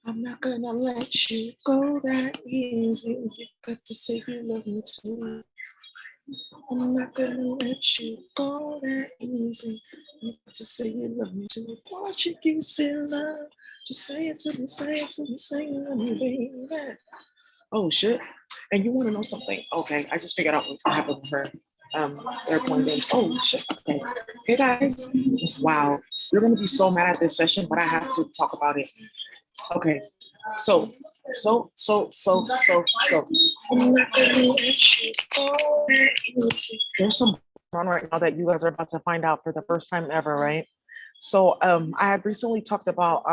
I'm not gonna let you go that easy. You got to say you love me too. I'm not gonna let you go that easy. You got to say you love me too. What you can say love? Just say it to me, say it to me, say you love me, baby. Oh shit! And you want to know something? Okay, I just figured out what happened with her airplane games. Oh shit! Okay, hey guys. Wow, you're gonna be so mad at this session, but I have to talk about it. Okay, so. There's some on right now that you guys are about to find out for the first time ever, right? So I had recently talked about,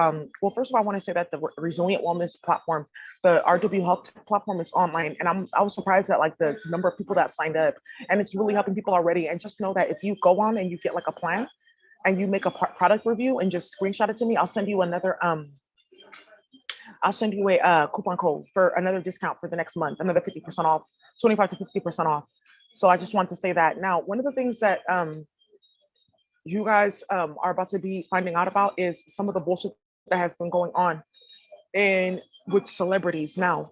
well, first of all, I want to say that the Resilient Wellness platform, the RW Health platform is online. And I was surprised at like the number of people that signed up, and it's really helping people already. And just know that if you go on and you get like a plan and you make a product review and just screenshot it to me, I'll send you a coupon code for another discount for the next month, another 50% off, 25 to 50% off. So I just want to say that. Now, one of the things that you guys are about to be finding out about is some of the bullshit that has been going on and with celebrities now.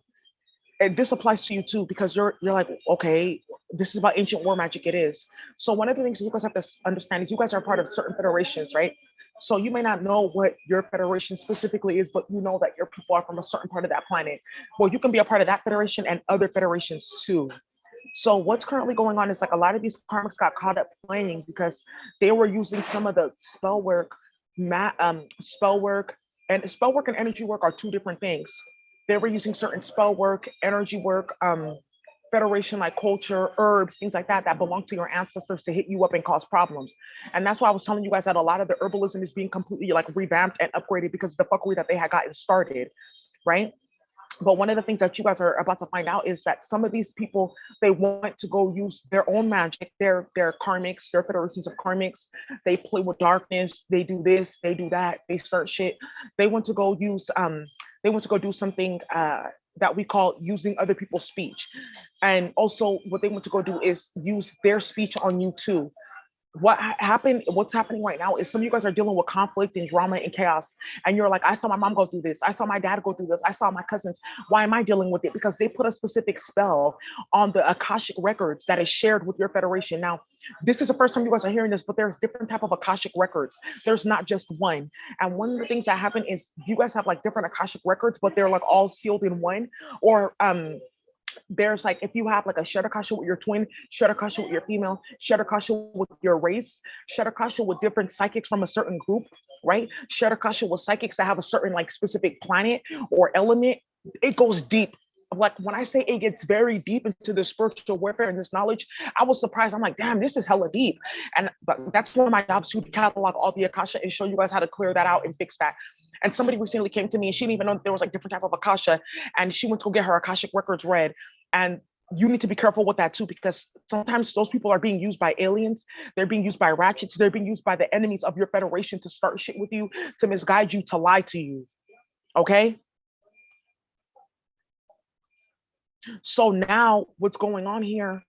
And this applies to you too, because you're like, okay, this is about ancient war magic. It is. So one of the things you guys have to understand is you guys are part of certain federations, right? So you may not know what your federation specifically is, but you know that your people are from a certain part of that planet. Well, you can be a part of that federation and other federations too. So what's currently going on is like a lot of these karmics got caught up playing because they were using some of the spell work, spell work, and spell work and energy work are two different things. They were using certain spell work, energy work, federation like culture, herbs, things like that that belong to your ancestors to hit you up and cause problems. And that's why I was telling you guys that a lot of the herbalism is being completely like revamped and upgraded because of the fuckery that they had gotten started, right? But one of the things that you guys are about to find out is that some of these people, they want to go use their own magic, their karmics, their federations of karmics. They play with darkness. They do this, they do that. They start shit. They want to go use. They want to go do something that we call using other people's speech, and also what they want to go do is use their speech on you too. What's happening right now is some of you guys are dealing with conflict and drama and chaos, and you're like, I saw my mom go through this, I saw my dad go through this, I saw my cousins. Why am I dealing with it? Because they put a specific spell on the akashic records that is shared with your federation. Now, this is the first time you guys are hearing this, but there's different type of akashic records. There's not just one. And one of the things that happen is you guys have like different akashic records, but they're like all sealed in one. Or there's like, if you have like a shared akasha with your twin, shared akasha with your female, shared akasha with your race, shared akasha with different psychics from a certain group, right? Shared akasha with psychics that have a certain like specific planet or element. It goes deep. Like when I say it gets very deep into the spiritual warfare and this knowledge, I was surprised. I'm like, damn, this is hella deep. And but that's one of my jobs to catalog all the akasha and show you guys how to clear that out and fix that. And somebody recently came to me and she didn't even know that there was like different type of akasha, and she went to go get her akashic records read. And you need to be careful with that too, because sometimes those people are being used by aliens, they're being used by ratchets, they're being used by the enemies of your federation to start shit with you, to misguide you, to lie to you. Okay. So now what's going on here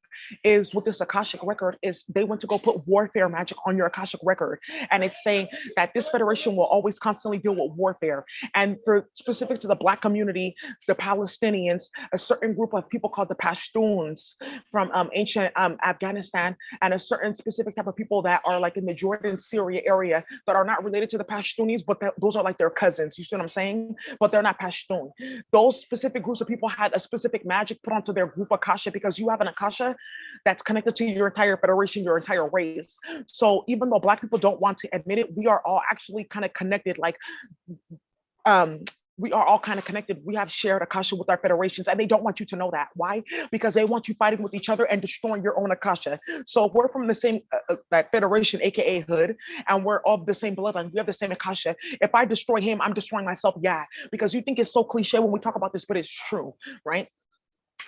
is with this akashic record is they went to go put warfare magic on your akashic record, and it's saying that this federation will always constantly deal with warfare. And for specific to the Black community, the Palestinians, a certain group of people called the Pashtuns from ancient Afghanistan, and a certain specific type of people that are like in the Jordan Syria area that are not related to the Pashtunis, but those are like their cousins, you see what I'm saying? But they're not Pashtun. Those specific groups of people had a specific magic put onto their group akasha, because you have an akasha that's connected to your entire federation, your entire race. So even though Black people don't want to admit it, we are all actually kind of connected. Like, we are all kind of connected. We have shared akasha with our federations, and they don't want you to know that. Why? Because they want you fighting with each other and destroying your own akasha. So if we're from the same that federation, aka hood, and we're of the same bloodline, we have the same akasha. If I destroy him, I'm destroying myself. Yeah, because you think it's so cliche when we talk about this, but it's true, right?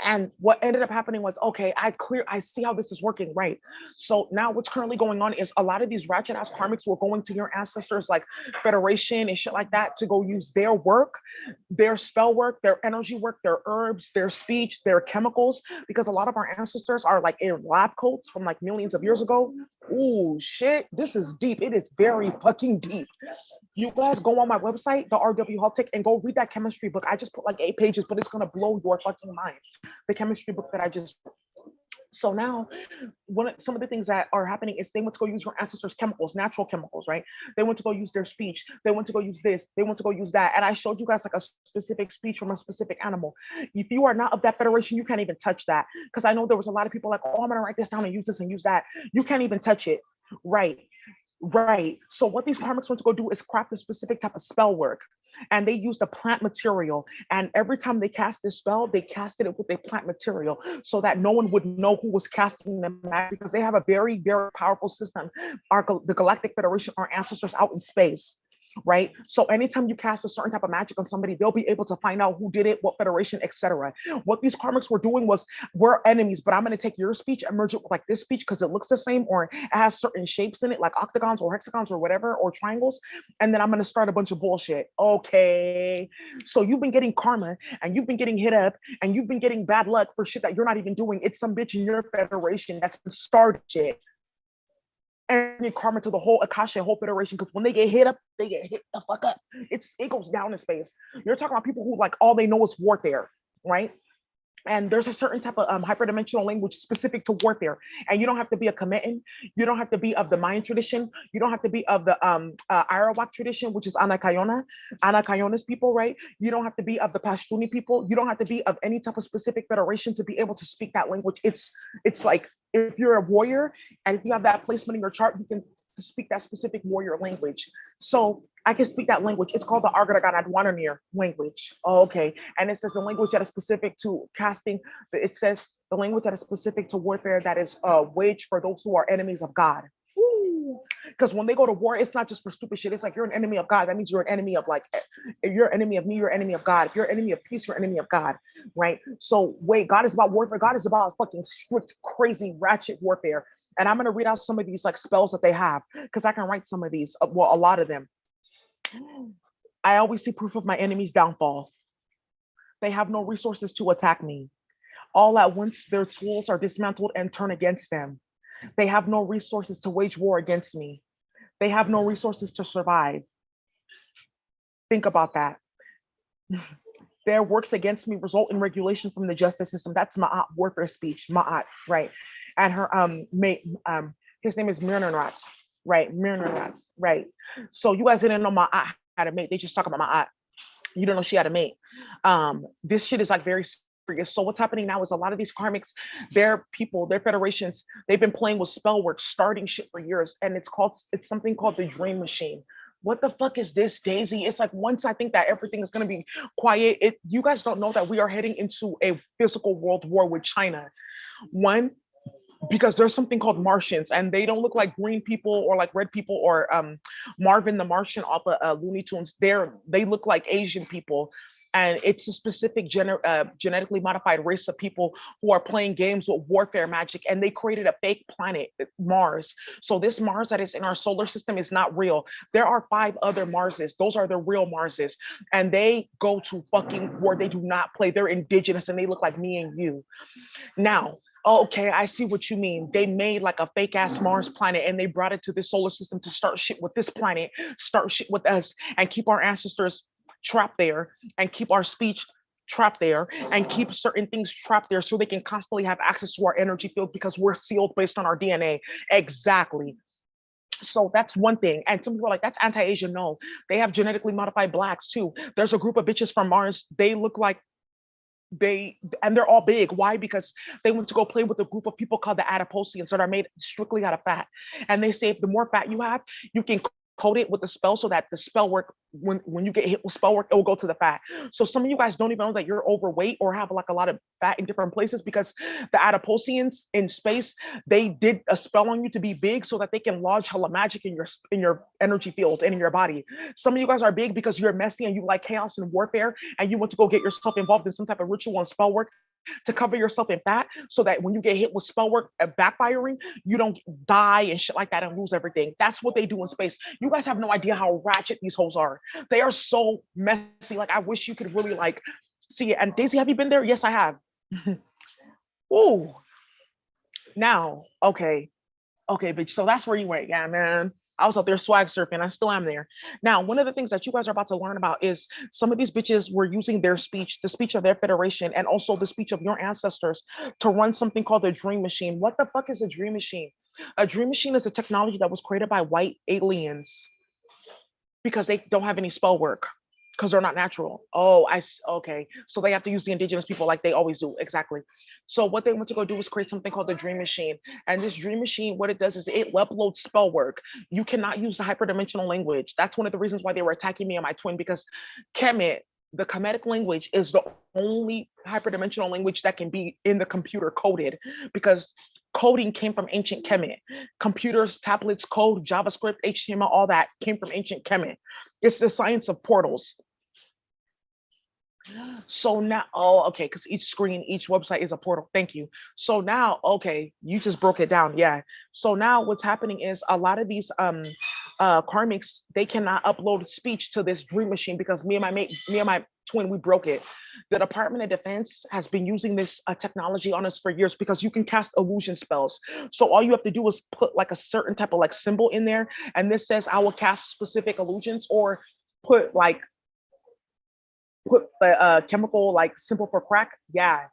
And what ended up happening was, okay, I see how this is working, right? So now what's currently going on is a lot of these ratchet ass karmics were going to your ancestors like federation and shit like that to go use their work, their spell work, their energy work, their herbs, their speech, their chemicals, because a lot of our ancestors are like in lab coats from like millions of years ago. Oh shit, this is deep. It is very fucking deep. You guys go on my website, the RW Tech, and go read that chemistry book. I just put like 8 pages, but it's gonna blow your fucking mind. The chemistry book that I just. So now, some of the things that are happening is they want to go use your ancestors' chemicals, natural chemicals, right? They want to go use their speech. They want to go use this. They want to go use that. And I showed you guys like a specific speech from a specific animal. If you are not of that federation, you can't even touch that. Because I know there was a lot of people like, oh, I'm gonna write this down and use this and use that. You can't even touch it, right? Right. So what these karmics want to go do is craft a specific type of spell work. And they used a plant material. And every time they cast this spell, they casted it with a plant material so that no one would know who was casting them at, because they have a very, very powerful system. The Galactic Federation, our ancestors out in space. Right. So anytime you cast a certain type of magic on somebody, they'll be able to find out who did it, what federation, etc. What these karmics were doing was, we're enemies, but I'm going to take your speech and merge it with like this speech because it looks the same, or it has certain shapes in it, like octagons or hexagons or whatever, or triangles. And then I'm going to start a bunch of bullshit. Okay. So you've been getting karma and you've been getting hit up and you've been getting bad luck for shit that you're not even doing. It's some bitch in your federation that's been started shit. And karma to the whole Akasha, whole federation, because when they get hit up, they get hit the fuck up. It goes down in space. You're talking about people who like all they know is warfare, right? And there's a certain type of hyperdimensional language specific to warfare. And you don't have to be a Kemetan. You don't have to be of the Mayan tradition. You don't have to be of the Arawak tradition, which is Anacayonas people, right? You don't have to be of the Pashtuni people. You don't have to be of any type of specific federation to be able to speak that language. It's like, if you're a warrior and if you have that placement in your chart, you can speak that specific warrior language. So I can speak that language. It's called the Argadaganadwananir language. Oh, okay. And it says the language that is specific to casting. It says the language that is specific to warfare that is waged for those who are enemies of God. Because when they go to war, it's not just for stupid shit. It's like, you're an enemy of God. That means you're an enemy of, like, if you're an enemy of me, you're an enemy of God. If you're an enemy of peace, you're an enemy of God, right? So wait, God is about warfare. God is about fucking strict, crazy, ratchet warfare. And I'm going to read out some of these like spells that they have, because I can write some of these, well, a lot of them. I always see proof of my enemy's downfall. They have no resources to attack me. All at once, their tools are dismantled and turned against them. They have no resources to wage war against me. They have no resources to survive. Think about that. Their works against me result in regulation from the justice system. That's Ma'at warfare speech, Ma'at, right? And her mate, his name is Mirnanrat, right? Mirnanrat, right? So you guys didn't know Ma'at had a mate. They just talk about Ma'at. You don't know she had a mate. This shit is like very serious. So what's happening now is a lot of these karmics, their people, their federations, they've been playing with spell work, starting shit for years. And it's something called the dream machine. What the fuck is this, Daisy? It's like, once I think that everything is going to be quiet, you guys don't know that we are heading into a physical world war with China. One, because there's something called Martians, and they don't look like green people or like red people or Marvin the Martian off of Looney Tunes. They look like Asian people. And it's a specific genetically modified race of people who are playing games with warfare magic, and they created a fake planet, Mars. So this Mars that is in our solar system is not real. There are 5 other Marses. Those are the real Marses. And they go to fucking war. They do not play. They're indigenous and they look like me and you. Now, okay, I see what you mean. They made like a fake ass Mars planet and they brought it to this solar system to start shit with this planet, start shit with us, and keep our ancestors trapped there, and keep our speech trapped there, and keep certain things trapped there so they can constantly have access to our energy field because we're sealed based on our DNA. Exactly. So that's one thing. And some people are like, that's anti-Asian. No, they have genetically modified blacks too. There's a group of bitches from Mars. They look like and they're all big. Why? Because they went to go play with a group of people called the Adiposians that are made strictly out of fat. And they say if the more fat you have, you can code it with the spell so that the spell work, when you get hit with spell work, it will go to the fat. So some of you guys don't even know that you're overweight or have like a lot of fat in different places because the Adiposians in space, they did a spell on you to be big so that they can lodge hella magic in your energy field and in your body. Some of you guys are big because you're messy and you like chaos and warfare and you want to go get yourself involved in some type of ritual and spell work to cover yourself in fat so that when you get hit with spell work backfiring, you don't die and shit like that and lose everything. That's what they do in space. You guys have no idea how ratchet these hoes are. They are so messy. Like, I wish you could really like see it. And Daisy, have you been there? Yes, I have. Ooh. Now, okay. Okay, bitch. So that's where you went. Yeah, man. I was out there swag surfing. I still am there. Now, one of the things that you guys are about to learn about is some of these bitches were using their speech, the speech of their federation, and also the speech of your ancestors to run something called the dream machine. What the fuck is a dream machine? A dream machine is a technology that was created by white aliens because they don't have any spell work because they're not natural. Oh, okay. So they have to use the indigenous people like they always do. Exactly. So what they want to go do is create something called the dream machine. And this dream machine, what it does is it uploads spell work. You cannot use the hyperdimensional language. That's one of the reasons why they were attacking me and my twin, because Kemet, the Kemetic language, is the only hyperdimensional language that can be in the computer coded, because coding came from ancient Kemet. Computers, tablets, code, JavaScript, HTML, all that came from ancient Kemet. It's the science of portals. So now, oh, okay, because each screen, each website is a portal. Thank you. So now, okay, you just broke it down. Yeah. So now what's happening is a lot of these karmics, they cannot upload speech to this dream machine because me and my twin, we broke it. The Department of Defense has been using this technology on us for years because you can cast illusion spells. So all you have to do is put like a certain type of like symbol in there, and this says I will cast specific illusions, or put like put the chemical like symbol for crack. Yeah.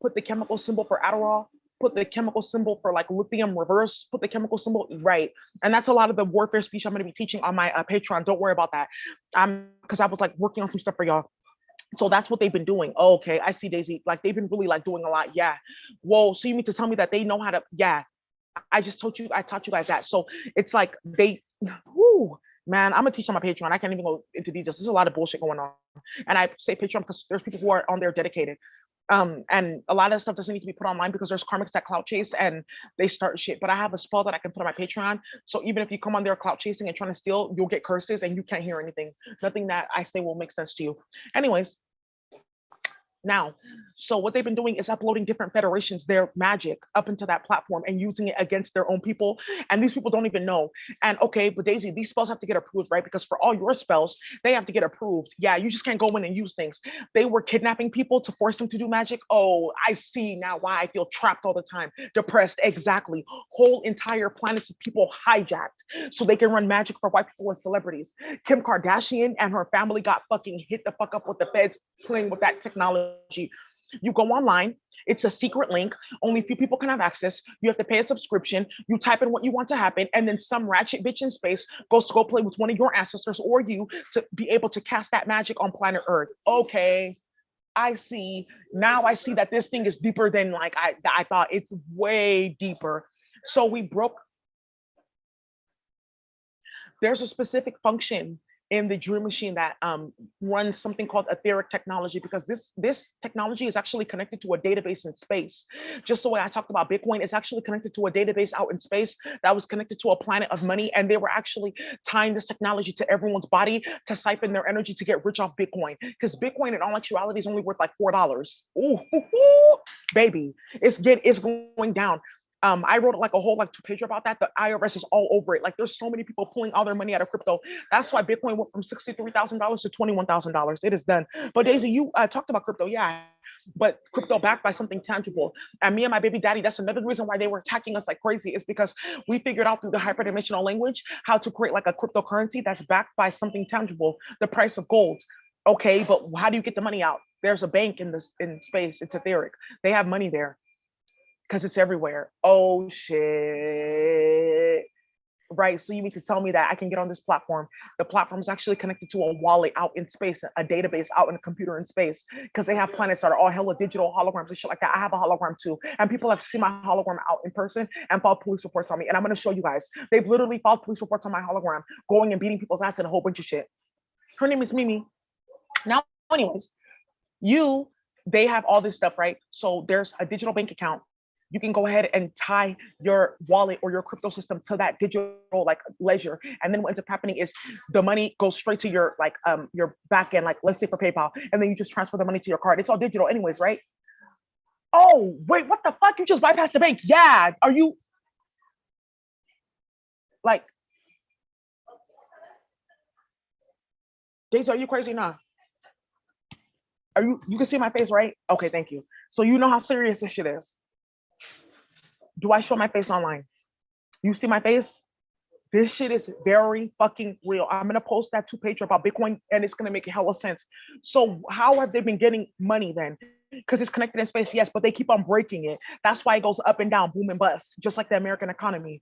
Put the chemical symbol for Adderall. Put the chemical symbol for like lithium reverse. Put the chemical symbol, right. And that's a lot of the warfare speech I'm going to be teaching on my Patreon. Don't worry about that. Because I was like working on some stuff for y'all. So that's what they've been doing. Oh, okay, I see, Daisy. Like they've been really like doing a lot. Yeah. Whoa. So you mean to tell me that they know how to? Yeah. I just told you. I taught you guys that. So it's like they. Whoo, man, I'm gonna teach on my Patreon. I can't even go into details. There's a lot of bullshit going on, and I say Patreon because there's people who are on there dedicated. And a lot of stuff doesn't need to be put online because there's karmics that clout chase and they start shit. But I have a spell that I can put on my Patreon. So even if you come on there clout chasing and trying to steal, you'll get curses and you can't hear anything. Nothing that I say will make sense to you. Anyways, now, so what they've been doing is uploading different federations, their magic up into that platform and using it against their own people. And these people don't even know. And okay, but Daisy, these spells have to get approved, right? Because for all your spells, they have to get approved. Yeah, you just can't go in and use things. They were kidnapping people to force them to do magic. Oh, I see now why I feel trapped all the time, depressed. Exactly. Whole entire planets of people hijacked so they can run magic for white people and celebrities. Kim Kardashian and her family got fucking hit the fuck up with the feds playing with that technology. You go online, it's a secret link, only a few people can have access. You have to pay a subscription, you type in what you want to happen, and then some ratchet bitch in space goes to go play with one of your ancestors or you to be able to cast that magic on planet Earth. Okay, I see. Now I see that this thing is deeper than like I thought. It's way deeper. So we broke. There's a specific function in the dream machine that runs something called etheric technology, because this technology is actually connected to a database in space. Just the way I talked about Bitcoin, it's actually connected to a database out in space that was connected to a planet of money, and they were actually tying this technology to everyone's body to siphon their energy to get rich off Bitcoin, because Bitcoin in all actuality is only worth like $4. Ooh, baby, it's going down. I wrote like a whole like 2-pager about that. The IRS is all over it. Like there's so many people pulling all their money out of crypto. That's why Bitcoin went from $63,000 to $21,000. It is done. But Daisy, you talked about crypto, yeah, but crypto backed by something tangible. And me and my baby daddy, that's another reason why they were attacking us like crazy, is because we figured out through the hyperdimensional language how to create like a cryptocurrency that's backed by something tangible, the price of gold. Okay, but how do you get the money out? There's a bank in space. It's etheric. They have money there because it's everywhere. Oh shit. Right. So you mean to tell me that I can get on this platform? The platform is actually connected to a wallet out in space, a database out in a computer in space, because they have planets that are all hella digital holograms and shit like that. I have a hologram too. And people have seen my hologram out in person and filed police reports on me. And I'm going to show you guys. They've literally filed police reports on my hologram, going and beating people's ass and a whole bunch of shit. Her name is Mimi. Now, anyways, they have all this stuff, right? So there's a digital bank account. You can go ahead and tie your wallet or your crypto system to that digital like ledger. And then what ends up happening is the money goes straight to your like your back end, like let's say for PayPal, and then you just transfer the money to your card. It's all digital anyways, right? Oh, wait, what the fuck? You just bypassed the bank. Yeah. Are you like Daisy, are you crazy now? Are you can see my face, right? Okay, thank you. So you know how serious this shit is. Do I show my face online? You see my face? This shit is very fucking real. I'm gonna post that two-pager about Bitcoin, and it's gonna make a hella sense. So how have they been getting money then? Because it's connected in space, yes, but they keep on breaking it. That's why it goes up and down, boom and bust, just like the American economy.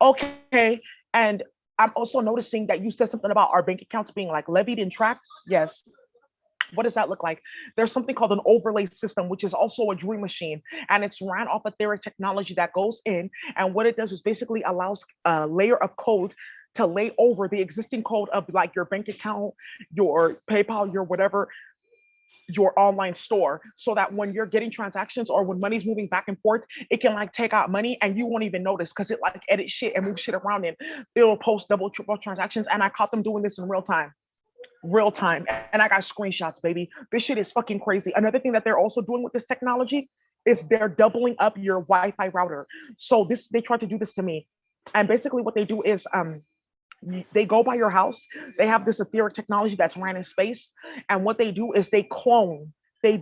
Okay, and I'm also noticing that you said something about our bank accounts being like levied and tracked. Yes. What does that look like? There's something called an overlay system, which is also a dream machine, and it's ran off etheric technology that goes in. And what it does is basically allows a layer of code to lay over the existing code of like your bank account, your PayPal, your whatever, your online store, so that when you're getting transactions or when money's moving back and forth, it can like take out money and you won't even notice because it like edits shit and moves shit around and it'll post double, triple transactions. And I caught them doing this in real time. And I got screenshots, baby. This shit is fucking crazy. Another thing that they're also doing with this technology is they're doubling up your Wi-Fi router. So this they tried to do this to me. And basically what they do is they go by your house. They have this etheric technology that's ran in space. And what they do is they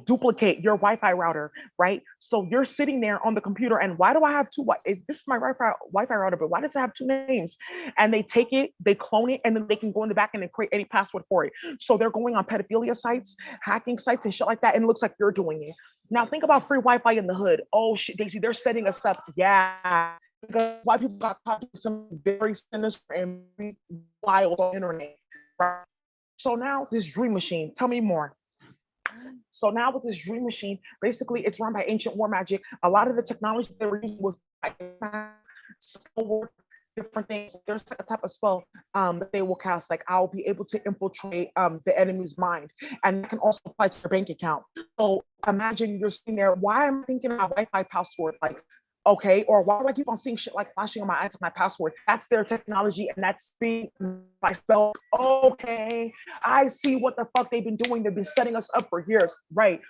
duplicate your Wi-Fi router, right? So you're sitting there on the computer, and why do I have two? This is my Wi-Fi router, but why does it have two names? And they take it, they clone it, and then they can go in the back end and create any password for it. So they're going on pedophilia sites, hacking sites, and shit like that. And it looks like you're doing it. Now think about free Wi-Fi in the hood. Oh shit, Daisy, they're setting us up. Yeah, because white people got caught doing some very sinister and wild on the internet. Right? So now this dream machine, tell me more. So now with this dream machine, basically it's run by ancient war magic. A lot of the technology they were using was like different things. There's like a type of spell that they will cast, like I'll be able to infiltrate the enemy's mind, and that can also apply to your bank account. So imagine you're sitting there, why am I thinking about Wi-Fi password? Like, okay, or why do I keep on seeing shit like flashing on my eyes with my password? That's their technology, and that's being myself. Okay, I see what the fuck they've been doing. They've been setting us up for years, right?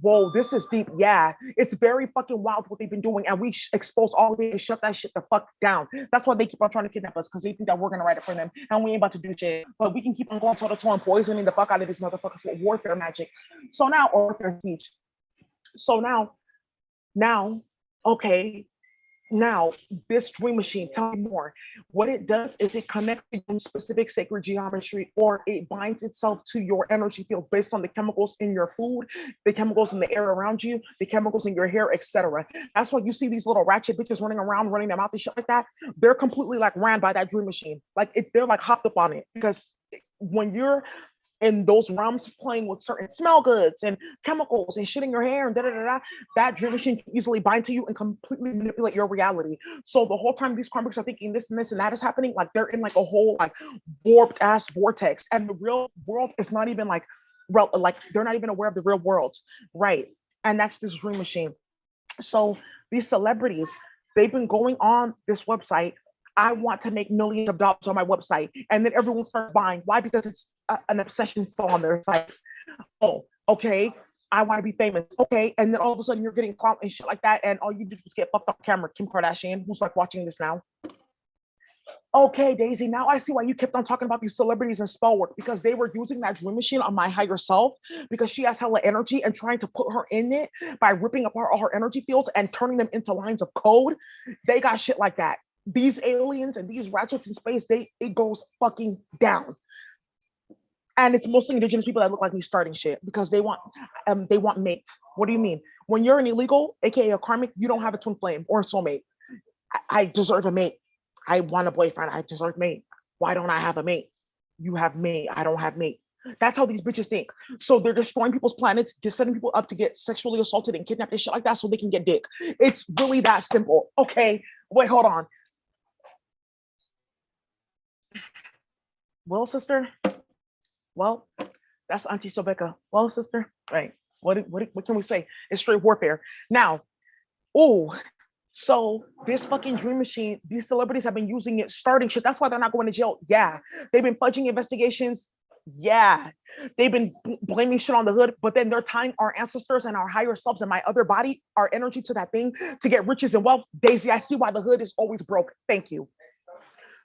Whoa, this is deep. Yeah, it's very fucking wild what they've been doing, and we expose all of it and shut that shit the fuck down. That's why they keep on trying to kidnap us, because they think that we're gonna write it for them, and we ain't about to do shit. But we can keep on going toe to toe and poisoning the fuck out of these motherfuckers with warfare magic. So now, warfare speech. So now, okay, now this dream machine, tell me more. What it does is it connects to specific sacred geometry, or it binds itself to your energy field based on the chemicals in your food, the chemicals in the air around you, the chemicals in your hair, etc. That's why you see these little ratchet bitches running around, running their mouth and shit like that. They're completely like ran by that dream machine. Like they're like hopped up on it, because when you're in those realms playing with certain smell goods and chemicals and shit in your hair and da da da da, that dream machine can easily bind to you and completely manipulate your reality. So the whole time these convicts are thinking this and this and that is happening, like they're in like a whole like warped ass vortex, and the real world is not even like like they're not even aware of the real world, right? And that's this dream machine. So these celebrities, they've been going on this website. I want to make millions of dollars on my website. And then everyone starts buying. Why? Because it's an obsession still on their site. Oh, okay. I want to be famous. Okay. And then all of a sudden you're getting clout and shit like that. And all you did was get fucked off camera. Kim Kardashian, who's like watching this now. Okay, Daisy, now I see why you kept on talking about these celebrities and spell work, because they were using that dream machine on my higher self, because she has hella energy, and trying to put her in it by ripping apart all her energy fields and turning them into lines of code. They got shit like that. These aliens and these ratchets in space, it goes fucking down. And it's mostly indigenous people that look like me starting shit, because they want mate. What do you mean? When you're an illegal, aka a karmic, you don't have a twin flame or a soulmate. I deserve a mate. I want a boyfriend. I deserve mate. Why don't I have a mate? You have mate. I don't have mate. That's how these bitches think. So they're destroying people's planets, just setting people up to get sexually assaulted and kidnapped and shit like that, so they can get dick. It's really that simple. Okay, wait, hold on. Well, sister. Well, that's Auntie Sobeka. Well, sister. Right. What can we say? It's straight warfare. Now, oh, so this fucking dream machine, these celebrities have been using it, starting shit. That's why they're not going to jail. Yeah. They've been fudging investigations. Yeah. They've been blaming shit on the hood, but then they're tying our ancestors and our higher selves and my other body, our energy, to that thing to get riches and wealth. Daisy, I see why the hood is always broke. Thank you.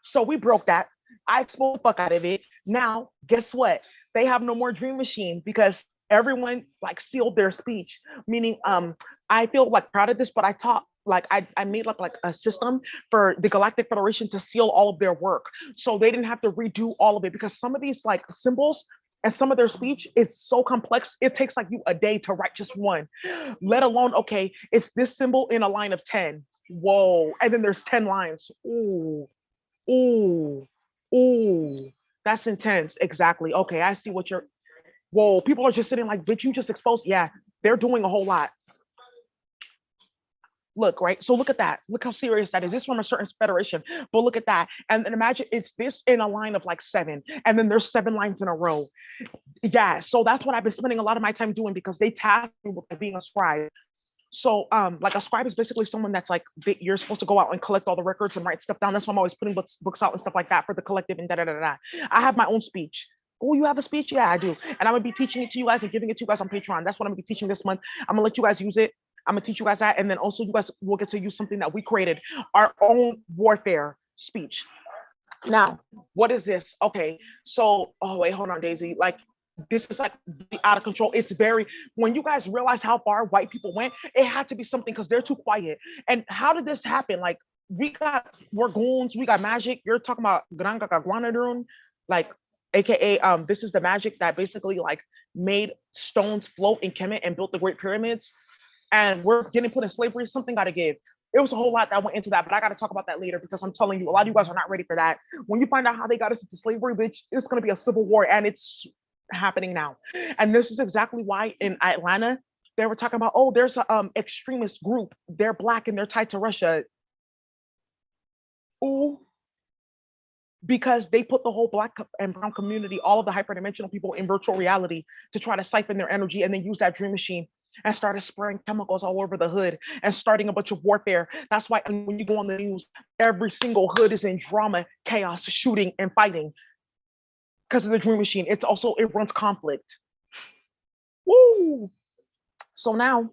So we broke that. I exposed the fuck out of it. Now, guess what? They have no more dream machine, because everyone like sealed their speech. Meaning, I feel like proud of this, but I taught like I made up like a system for the Galactic Federation to seal all of their work. So they didn't have to redo all of it because some of these like symbols and some of their speech is so complex. It takes like you a day to write just one, let alone, okay, it's this symbol in a line of 10. Whoa. And then there's 10 lines. Ooh, ooh, ooh. That's intense. Exactly. Okay. I see what you're, whoa. People are just sitting like, bitch, you just exposed. Yeah. They're doing a whole lot. Look, right? So look at that. Look how serious that is. This is from a certain federation. But look at that. And then imagine it's this in a line of like 7. And then there's 7 lines in a row. Yeah. So that's what I've been spending a lot of my time doing because they tasked me with being a scribe. So like a scribe is basically someone that's like you're supposed to go out and collect all the records and write stuff down. That's why I'm always putting books out and stuff like that for the collective and da da da da. I have my own speech. Oh, you have a speech? Yeah, I do. And I'm gonna be teaching it to you guys and giving it to you guys on Patreon. That's what I'm gonna be teaching this month. I'm gonna let you guys use it. I'm gonna teach you guys that, and then also you guys will get to use something that we created, our own warfare speech. Now, what is this? Okay, so oh wait, hold on, Daisy. Like this is like out of control. It's very when you guys realize how far white people went, it had to be something because they're too quiet. And how did this happen? Like we're goons, we got magic. You're talking about Granga Guanadrun, like aka this is the magic that basically like made stones float in Kemet and built the Great Pyramids and we're getting put in slavery, something got to give. It was a whole lot that went into that, but I got to talk about that later because I'm telling you, a lot of you guys are not ready for that. When you find out how they got us into slavery, bitch, it's going to be a civil war, and it's happening now. And this is exactly why in Atlanta, they were talking about, oh, there's an extremist group. They're Black and they're tied to Russia. Ooh, because they put the whole Black and brown community, all of the hyperdimensional people in virtual reality to try to siphon their energy and then use that dream machine and started spraying chemicals all over the hood and starting a bunch of warfare. That's why when you go on the news, every single hood is in drama, chaos, shooting, and fighting because of the dream machine. It's also, it runs conflict. Woo! So now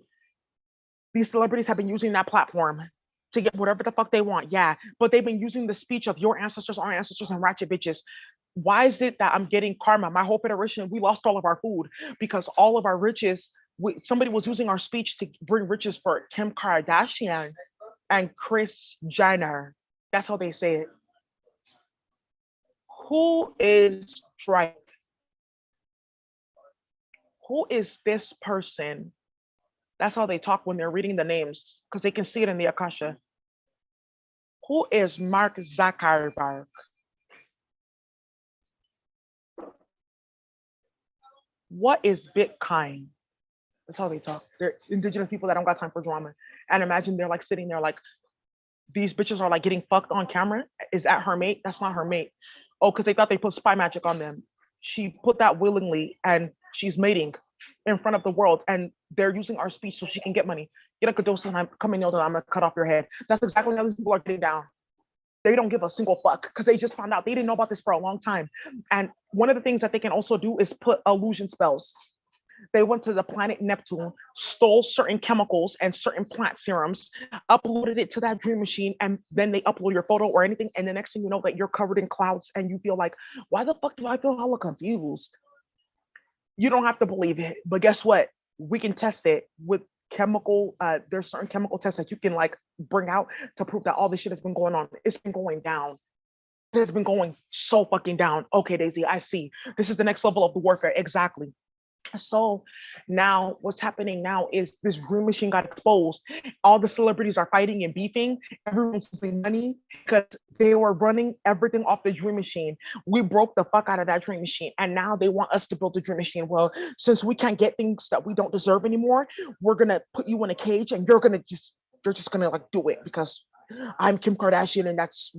these celebrities have been using that platform to get whatever the fuck they want. Yeah, but they've been using the speech of your ancestors, our ancestors, and ratchet bitches. Why is it that I'm getting karma? My whole federation, we lost all of our food because all of our riches, somebody was using our speech to bring riches for Kim Kardashian and Kris Jenner. That's how they say it. Who is Drake? Who is this person? That's how they talk when they're reading the names because they can see it in the Akasha. Who is Mark Zuckerberg? What is Bitcoin? That's how they talk. They're indigenous people that don't got time for drama. And imagine they're like sitting there like, these bitches are like getting fucked on camera. Is that her mate? That's not her mate. Oh, because they thought they put spy magic on them. She put that willingly and she's mating in front of the world and they're using our speech so she can get money. Get a dose and I'm coming out and I'm gonna cut off your head. That's exactly how these people are getting down. They don't give a single fuck because they just found out. They didn't know about this for a long time. And one of the things that they can also do is put illusion spells. They went to the planet Neptune, stole certain chemicals and certain plant serums, uploaded it to that dream machine, and then they upload your photo or anything. And the next thing you know, that you're covered in clouds and you feel like, why the fuck do I feel hella confused? You don't have to believe it, but guess what? We can test it with chemical. There's certain chemical tests that you can like bring out to prove that all this shit has been going on. It's been going down. It has been going so fucking down. Okay, Daisy, I see. This is the next level of the warfare. Exactly. So now what's happening now is this dream machine got exposed. All the celebrities are fighting and beefing. Everyone's losing money because they were running everything off the dream machine. We broke the fuck out of that dream machine. And now they want us to build a dream machine. Well, since we can't get things that we don't deserve anymore, we're gonna put you in a cage and you're just gonna like do it because I'm Kim Kardashian and that's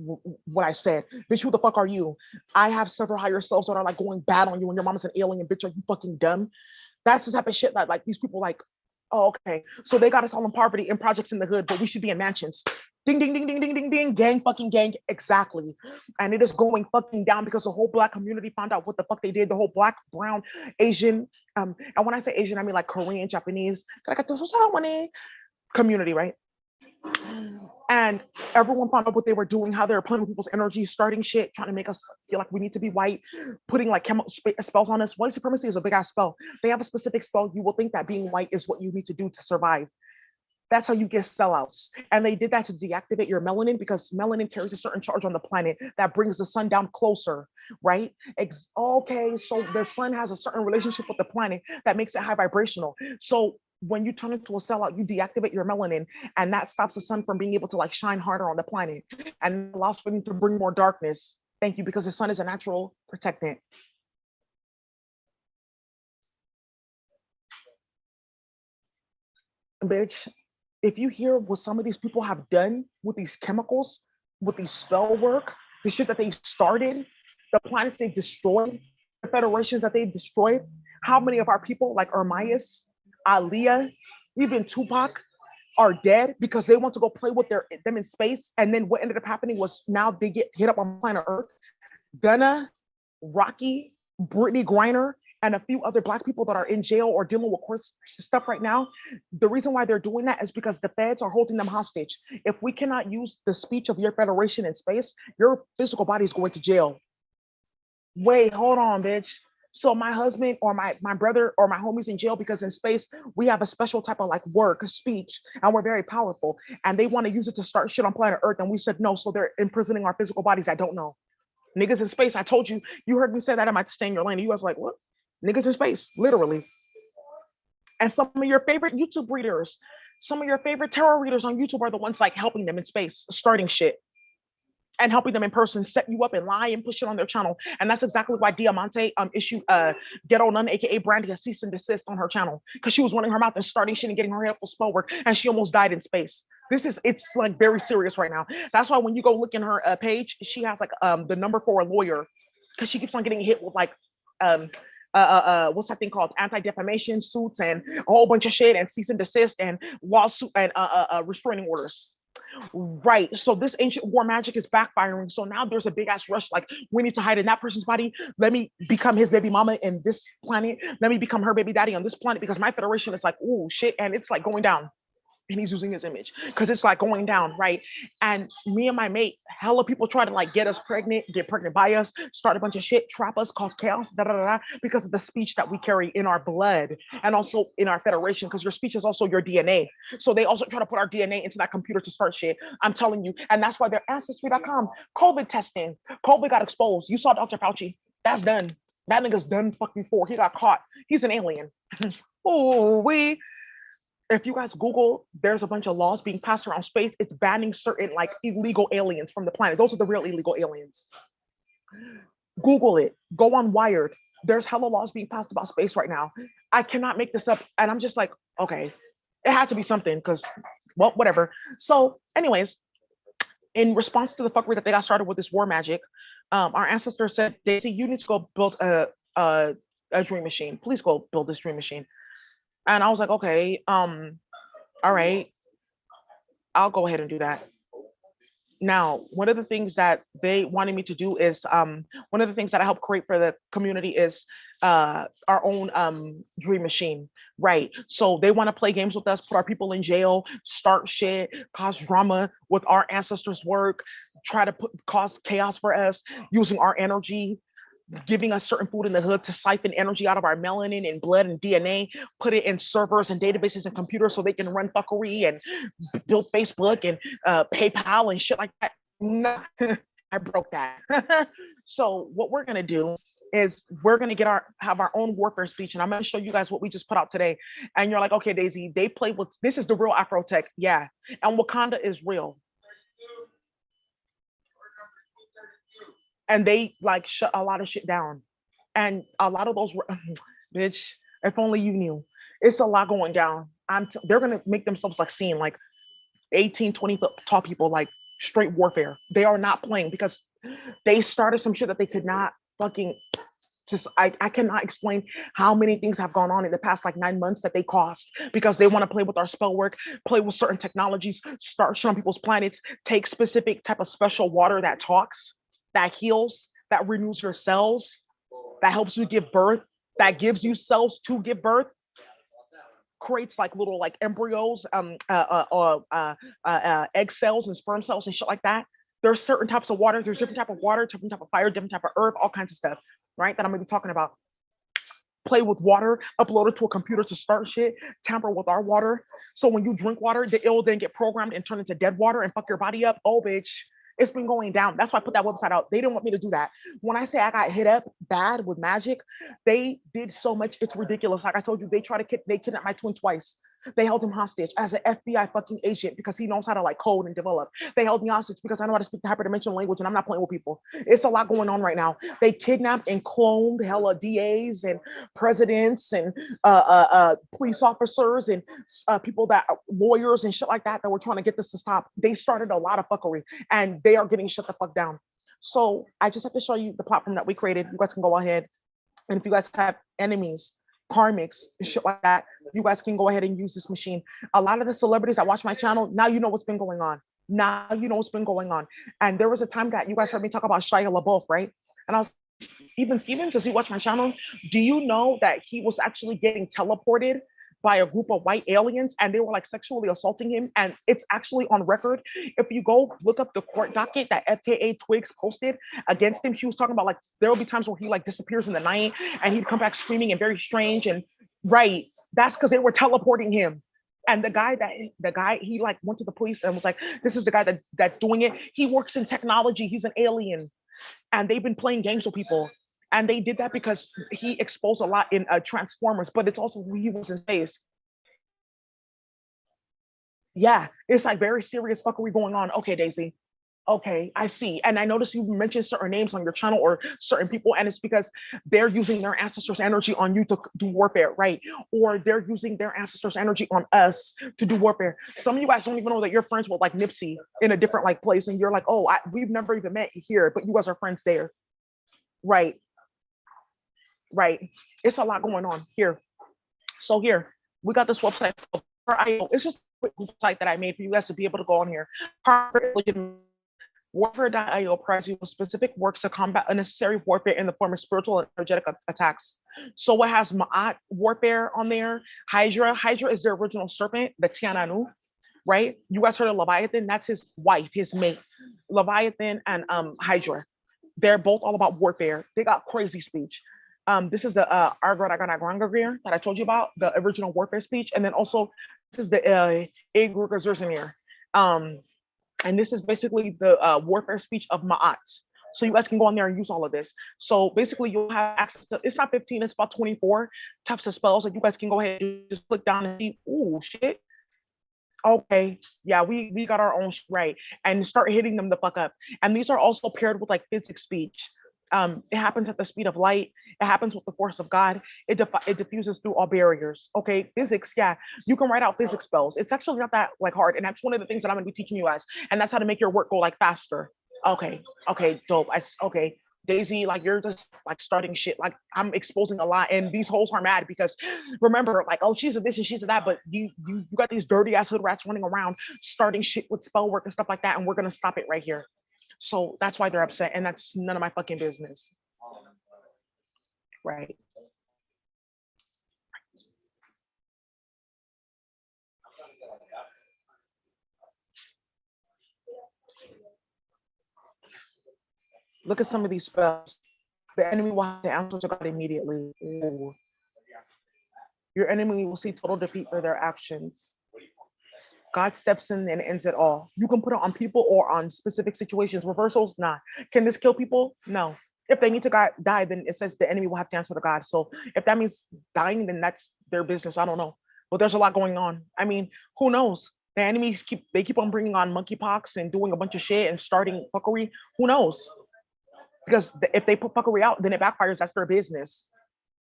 what I said. Bitch, who the fuck are you? I have several higher selves that are like going bad on you when your mom is an alien. Bitch, are you fucking dumb? That's the type of shit that like these people like, oh, okay. So they got us all in poverty in projects in the hood, but we should be in mansions. Ding, ding, ding, ding, ding, ding, ding, gang, fucking gang. Exactly. And it is going fucking down because the whole Black community found out what the fuck they did. The whole Black, brown, Asian, and when I say Asian, I mean like Korean, Japanese, community, right? And everyone found out what they were doing, how they were playing with people's energy, starting shit, trying to make us feel like we need to be white, putting like chemical spells on us. White supremacy is a big ass spell. They have a specific spell. You will think that being white is what you need to do to survive. That's how you get sellouts. And they did that to deactivate your melanin because melanin carries a certain charge on the planet that brings the sun down closer, right? Okay, so the sun has a certain relationship with the planet that makes it high vibrational. So when you turn into a sellout, you deactivate your melanin, and that stops the sun from being able to like shine harder on the planet and allows for them to bring more darkness. Thank you, because the sun is a natural protectant. Bitch, if you hear what some of these people have done with these chemicals, with these spell work, the shit that they started, the planets they've destroyed, the federations that they've destroyed, how many of our people, like Ermias, Aaliyah, even Tupac, are dead because they want to go play with them in space. And then what ended up happening was now they get hit up on planet Earth. Gunna, Rocky, Brittany Griner, and a few other Black people that are in jail or dealing with court stuff right now. The reason why they're doing that is because the feds are holding them hostage. If we cannot use the speech of your federation in space, your physical body is going to jail. Wait, hold on, bitch. So my husband or my brother or my homies in jail because in space we have a special type of like work speech and we're very powerful and they want to use it to start shit on planet Earth and we said no, so they're imprisoning our physical bodies. I don't know. Niggas in space. I told you. You heard me say that I might stay in your lane. You was like, what? Niggas in space, literally. And some of your favorite YouTube readers, some of your favorite tarot readers on YouTube are the ones like helping them in space, starting shit. And helping them in person set you up and lie and push it on their channel. And that's exactly why Diamante issued Ghetto Nun, aka Brandy, a cease and desist on her channel because she was running her mouth and starting shit and getting her head full spell work, and she almost died in space. It's like very serious right now. That's why when you go look in her page, she has like the number for a lawyer because she keeps on getting hit with like what's that thing called, anti-defamation suits and a whole bunch of shit and cease and desist and lawsuit and restraining orders. Right. So this ancient war magic is backfiring. So now there's a big ass rush. Like, we need to hide in that person's body. Let me become his baby mama in this planet. Let me become her baby daddy on this planet because my federation is like, oh shit. And it's like going down. And he's using his image because it's like going down, right? And me and my mate, hella people try to like get us pregnant, get pregnant by us, start a bunch of shit, trap us, cause chaos, because of the speech that we carry in our blood and also in our federation, because your speech is also your DNA. So they also try to put our DNA into that computer to start shit. I'm telling you. And that's why they're ancestry.com, COVID testing. COVID got exposed. You saw Dr. Fauci. That's done. That nigga's done fucking for. He got caught. He's an alien. Oh, if you guys Google, there's a bunch of laws being passed around space. It's banning certain like illegal aliens from the planet. Those are the real illegal aliens. Google it. Go on Wired. There's hella laws being passed about space right now. I cannot make this up. And I'm just like, okay, it had to be something because, well, whatever. So anyways, in response to the fuckery that they got started with this war magic, our ancestors said, Daisy, you need to go build a dream machine. Please go build this dream machine. And I was like, okay, all right, I'll go ahead and do that. Now, one of the things that they wanted me to do is, one of the things that I help create for the community is our own dream machine, right? So they want to play games with us, put our people in jail, start shit, cause drama with our ancestors' work, try to cause chaos for us using our energy, giving us certain food in the hood to siphon energy out of our melanin and blood and DNA, put it in servers and databases and computers so they can run fuckery and build Facebook and PayPal and shit like that. No, I broke that. So what we're gonna do is we're gonna have our own warfare speech, and I'm gonna show you guys what we just put out today. And you're like, okay, Daisy, they play with this is the real Afro-tech, yeah, and Wakanda is real. And they like shut a lot of shit down. And a lot of those were, bitch, if only you knew. It's a lot going down. They're gonna make themselves like seem like 18, 20 foot tall people, like straight warfare. They are not playing because they started some shit that they could not fucking I cannot explain how many things have gone on in the past like 9 months that they caused because they want to play with our spell work, play with certain technologies, start shit on people's planets, take specific type of special water that talks, that heals, that renews your cells, that helps you give birth, that gives you cells to give birth, creates like little like embryos, egg cells and sperm cells and shit like that. There's certain types of water, there's different type of water, different type of fire, different type of herb, all kinds of stuff, right? That I'm gonna be talking about. play with water, upload it to a computer to start shit, tamper with our water. So when you drink water, it'll then get programmed and turn into dead water and fuck your body up. Oh, bitch. It's been going down. That's why I put that website out. They didn't want me to do that. When I say I got hit up bad with magic, they did so much. It's ridiculous. Like I told you, they kidnapped my twin twice. They held him hostage as an FBI fucking agent because he knows how to like code and develop. They held me hostage because I know how to speak the hyperdimensional language and I'm not playing with people. It's a lot going on right now. They kidnapped and cloned hella DAs and presidents and police officers and people that lawyers and shit like that were trying to get this to stop. They started a lot of fuckery and they are getting shut the fuck down. So I just have to show you the platform that we created. You guys can go ahead. And if you guys have enemies, karmics, shit like that, you guys can go ahead and use this machine. A lot of the celebrities that watch my channel, now you know what's been going on. Now you know what's been going on. And there was a time that you guys heard me talk about Shia LaBeouf, right? And I was, even Steven, does he watch my channel? Do you know that he was actually getting teleported by a group of white aliens and they were like sexually assaulting him? And it's actually on record. If you go look up the court docket that FKA Twigs posted against him, she was talking about like there will be times where he like disappears in the night and he'd come back screaming and very strange. And right, that's because they were teleporting him. And the guy, he like went to the police and was like, this is the guy that's doing it. He works in technology. He's an alien. And they've been playing games with people. And they did that because he exposed a lot in Transformers, but it's also who he was in space. Yeah, it's like very serious fuckery going on. Okay, Daisy. Okay, I see. And I noticed you mentioned certain names on your channel or certain people, and it's because they're using their ancestors' energy on you to do warfare, right? Or they're using their ancestors' energy on us to do warfare. Some of you guys don't even know that you're friends with like Nipsey in a different like place, and you're like, oh, we've never even met here, but you guys are friends there, right? Right. It's a lot going on here. So here, we got this website. It's just a website that I made for you guys to be able to go on here. Warfare.io provides you with specific works to combat unnecessary warfare in the form of spiritual and energetic attacks. So it has Ma'at warfare on there. Hydra is the original serpent, the Tiananu, right? You guys heard of Leviathan? That's his wife, his mate. Leviathan and Hydra. They're both all about warfare. They got crazy speech. This is the Argoraganagrangagir that I told you about, the original warfare speech. And then also, this is the Egrugazurzanir. And this is basically the warfare speech of Ma'at. So you guys can go on there and use all of this. So basically, you'll have access to, it's not 15, it's about 24 types of spells that you guys can go ahead and just click down and see, ooh, shit. Okay, yeah, we got our own right, and start hitting them the fuck up. And these are also paired with like physics speech. It happens at the speed of light. It happens with the force of God. It diffuses through all barriers. Okay, physics, yeah, you can write out physics spells. It's actually not that like hard, and that's one of the things that I'm gonna be teaching you guys. And that's how to make your work go like faster. Okay, dope. Okay, Daisy, like you're just like starting shit. Like I'm exposing a lot, and these hoes are mad because remember, like, oh, she's a this and she's a that, but you got these dirty ass hood rats running around starting shit with spell work and stuff like that, and we're gonna stop it right here. So that's why they're upset, and that's none of my fucking business. Right. Look at some of these spells. The enemy will have to answer to God immediately. Ooh. Your enemy will see total defeat for their actions. God steps in and ends it all. You can put it on people or on specific situations. Reversals, nah. Can this kill people? No. If they need to die, then it says the enemy will have to answer to God. So if that means dying, then that's their business. I don't know. But there's a lot going on. I mean, who knows? The enemies keep on bringing on monkeypox and doing a bunch of shit and starting fuckery. Who knows? Because if they put fuckery out, then it backfires. That's their business.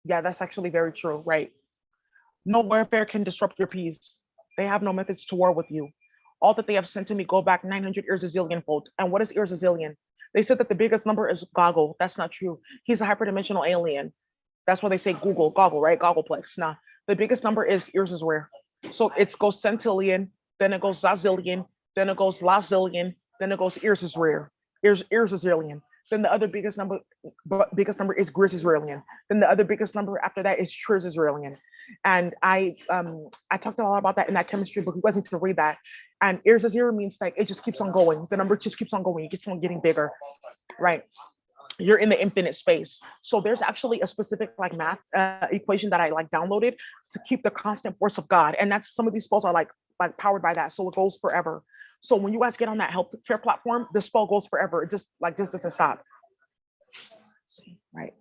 Yeah, that's actually very true. Right. No warfare can disrupt your peace. They have no methods to war with you. All that they have sent to me go back 900 years a zillion fold. And what is ears a zillion? They said that the biggest number is Goggle. That's not true. He's a hyperdimensional alien. That's why they say Goggle, right? Goggleplex. Nah, the biggest number is ears is rare. So it goes centillion, then it goes zazillion, then it goes lazillion, then it goes ears is rare. Ears is zillion. Then the other biggest number is Grizz Israelian. Then the other biggest number after that is Triz Israelian. And I talked a lot about that in that chemistry book. You guys need to read that. And ears of zero means like it just keeps on going. The number just keeps on going. It keeps on getting bigger, right? you're in the infinite space. So there's actually a specific like math equation that I like downloaded to keep the constant force of God. And that's some of these spells are like powered by that. So it goes forever. So when you guys get on that healthcare platform, the spell goes forever. It just doesn't stop. Right.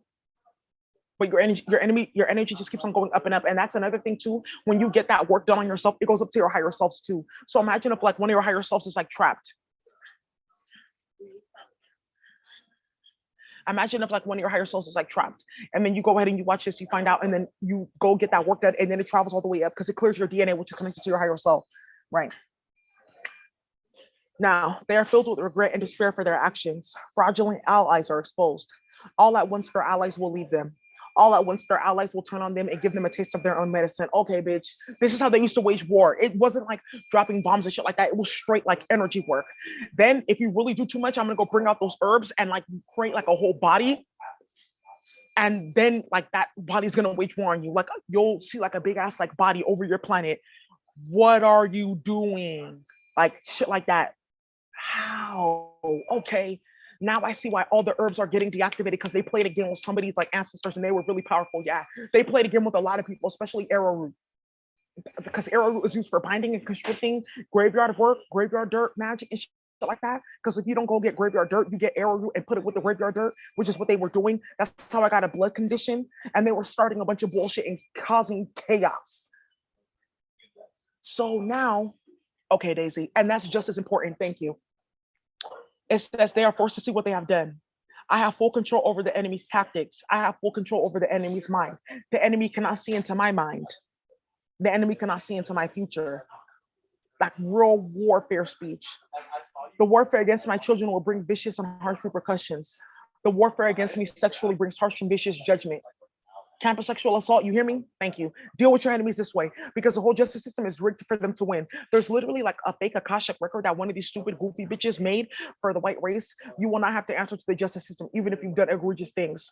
But your energy just keeps on going up and up. And that's another thing too. When you get that work done on yourself, it goes up to your higher selves too. So imagine if like one of your higher selves is like trapped. Imagine if like one of your higher selves is like trapped, and then you go ahead and you watch this, you find out, and then you go get that work done, and then it travels all the way up because it clears your DNA, which is connected to your higher self. Right. Now, they are filled with regret and despair for their actions. Fraudulent allies are exposed. All at once, their allies will leave them. All at once, their allies will turn on them and give them a taste of their own medicine. Okay, bitch, this is how they used to wage war. It wasn't like dropping bombs and shit like that. It was straight like energy work. Then, if you really do too much, I'm gonna go bring out those herbs and like create like a whole body. And then, like that body's gonna wage war on you. Like you'll see like a big ass like body over your planet. What are you doing? Like shit like that. How? Okay. Now I see why all the herbs are getting deactivated because they played a game with somebody's like ancestors and they were really powerful. Yeah, they played a game with a lot of people, especially arrowroot, because arrowroot is used for binding and constricting graveyard work, graveyard dirt, magic, and shit like that. Because if you don't go get graveyard dirt, you get arrowroot and put it with the graveyard dirt, which is what they were doing. That's how I got a blood condition, and they were starting a bunch of bullshit and causing chaos. So now, okay, Daisy, and that's just as important. Thank you. It says they are forced to see what they have done. I have full control over the enemy's tactics. I have full control over the enemy's mind. The enemy cannot see into my mind. The enemy cannot see into my future. Like real warfare speech. The warfare against my children will bring vicious and harsh repercussions. The warfare against me sexually brings harsh and vicious judgment. Campus sexual assault, you hear me? Thank you. Deal with your enemies this way because the whole justice system is rigged for them to win. There's literally like a fake Akashic record that one of these stupid goofy bitches made for the white race. You will not have to answer to the justice system, even if you've done egregious things.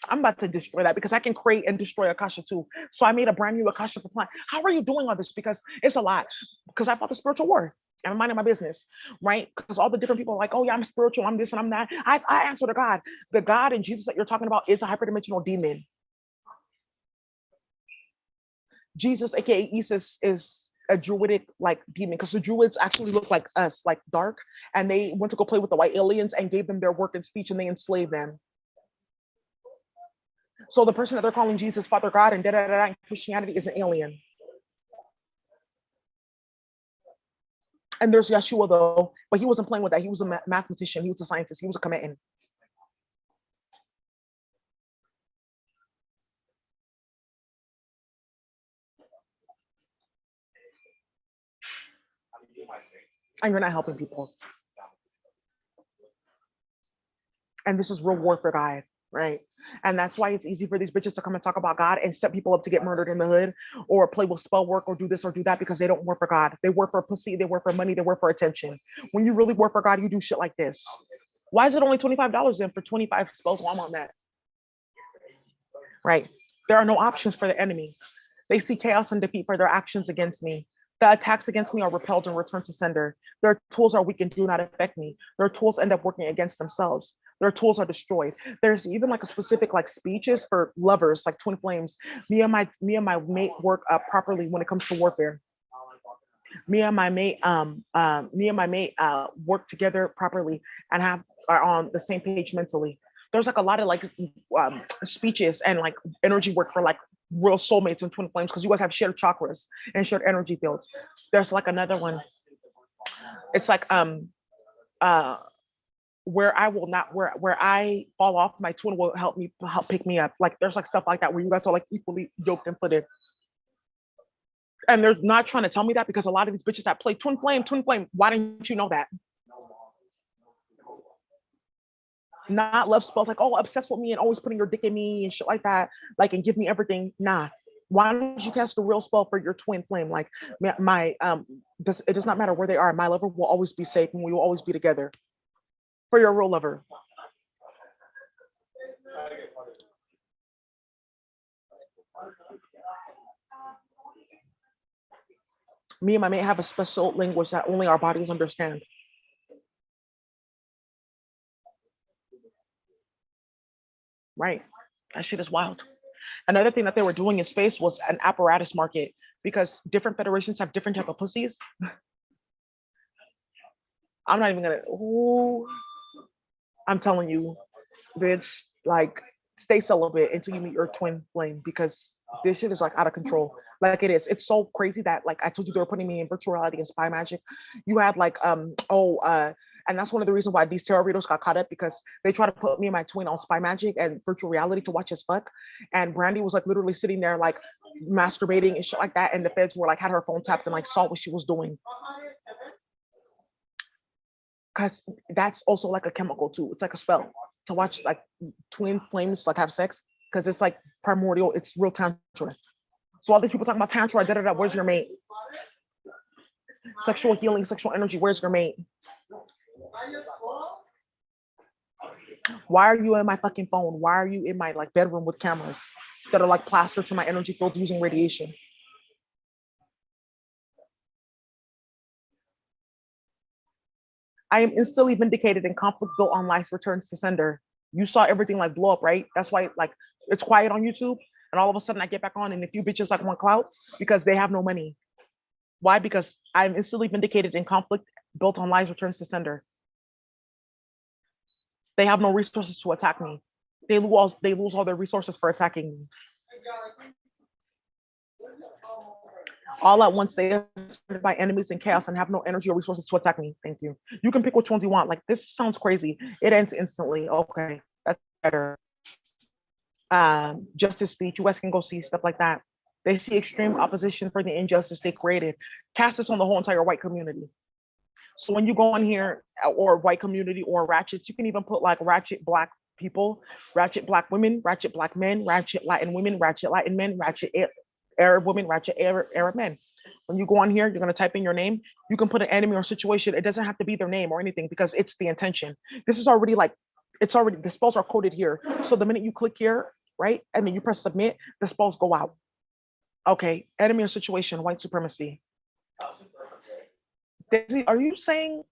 I'm about to destroy that because I can create and destroy Akasha too. So I made a brand new Akasha plan. How are you doing all this? Because it's a lot. Because I fought the spiritual war. I'm minding my business, right? Because all the different people are like, oh yeah, I'm spiritual, I'm this and I'm that. I answer to God. The God and Jesus that you're talking about is a hyperdimensional demon. Jesus, aka Isis, is a druidic like demon because the druids actually look like us, like dark, and they went to go play with the white aliens and gave them their work and speech and they enslaved them. So the person that they're calling Jesus, Father God, and in Christianity is an alien. And there's Yeshua though, but he wasn't playing with that. He was a mathematician. He was a scientist. He was a committant. And you're not helping people. And this is real warfare, guy, right? And that's why it's easy for these bitches to come and talk about God and set people up to get murdered in the hood or play with spell work or do this or do that because they don't work for God. They work for pussy, they work for money, they work for attention. When you really work for God, you do shit like this. Why is it only $25 then for 25 spells while I'm on that? Right. There are no options for the enemy. They see chaos and defeat for their actions against me. The attacks against me are repelled and returned to sender. Their tools are weak and do not affect me. Their tools end up working against themselves. Their tools are destroyed. There's even like a specific like speeches for lovers, like twin flames. Me and my mate work properly when it comes to warfare. Me and my mate work together properly and are on the same page mentally. There's like a lot of like speeches and like energy work for like real soulmates and twin flames because you guys have shared chakras and shared energy fields. There's like another one. It's like where I will not where I fall off, my twin will help pick me up. Like there's like stuff like that where you guys are like equally yoked and footed. And they're not trying to tell me that because a lot of these bitches that play twin flame, why didn't you know that? Not love spells like, oh, obsessed with me and always putting your dick in me and shit like that, like, and give me everything. Nah. Why don't you cast a real spell for your twin flame? Like it does not matter where they are. My lover will always be safe and we will always be together. For your real lover. Me and my mate have a special language that only our bodies understand. right? That shit is wild. Another thing that they were doing in space was an apparatus market because different federations have different type of pussies. I'm not even gonna. Ooh, I'm telling you, bitch. Like, stay celibate until you meet your twin flame because this shit is like out of control. Like it is. It's so crazy that like I told you they were putting me in virtual reality and spy magic. You had like and that's one of the reasons why these tarot readers got caught up because they try to put me and my twin on spy magic and virtual reality to watch us fuck. And Brandy was like literally sitting there like masturbating and shit like that. And the feds were like had her phone tapped and like saw what she was doing. Because that's also like a chemical too. It's like a spell to watch like twin flames like have sex because it's like primordial. It's real tantra. So all these people talking about tantra, da da da. Where's your mate? Sexual healing, sexual energy. Where's your mate? Why are you in my fucking phone? Why are you in my like bedroom with cameras that are like plastered to my energy field using radiation? I am instantly vindicated and conflict built on life returns to sender. You saw everything like blow up, right? That's why like it's quiet on YouTube. And all of a sudden I get back on and a few bitches like want clout because they have no money. Why? Because I'm instantly vindicated in conflict built on lies returns to sender. They have no resources to attack me. They lose all their resources for attacking me. All at once, they are surrounded by enemies and chaos and have no energy or resources to attack me. Thank you. You can pick which ones you want. Like this sounds crazy. It ends instantly. Okay, that's better. Justice speech. You guys can go see stuff like that. They see extreme opposition for the injustice they created. Cast this on the whole entire white community. So when you go in here or white community or ratchets, you can even put like ratchet black people, ratchet black women, ratchet black men, ratchet Latin women, ratchet Latin men, ratchet Arab women, ratchet Arab men. When you go on here, you're going to type in your name. You can put an enemy or situation. It doesn't have to be their name or anything because it's the intention. This is already like, it's already, the spells are coded here. So the minute you click here, right, and then you press submit, the spells go out. Okay, enemy or situation, white supremacy. Daisy, are you saying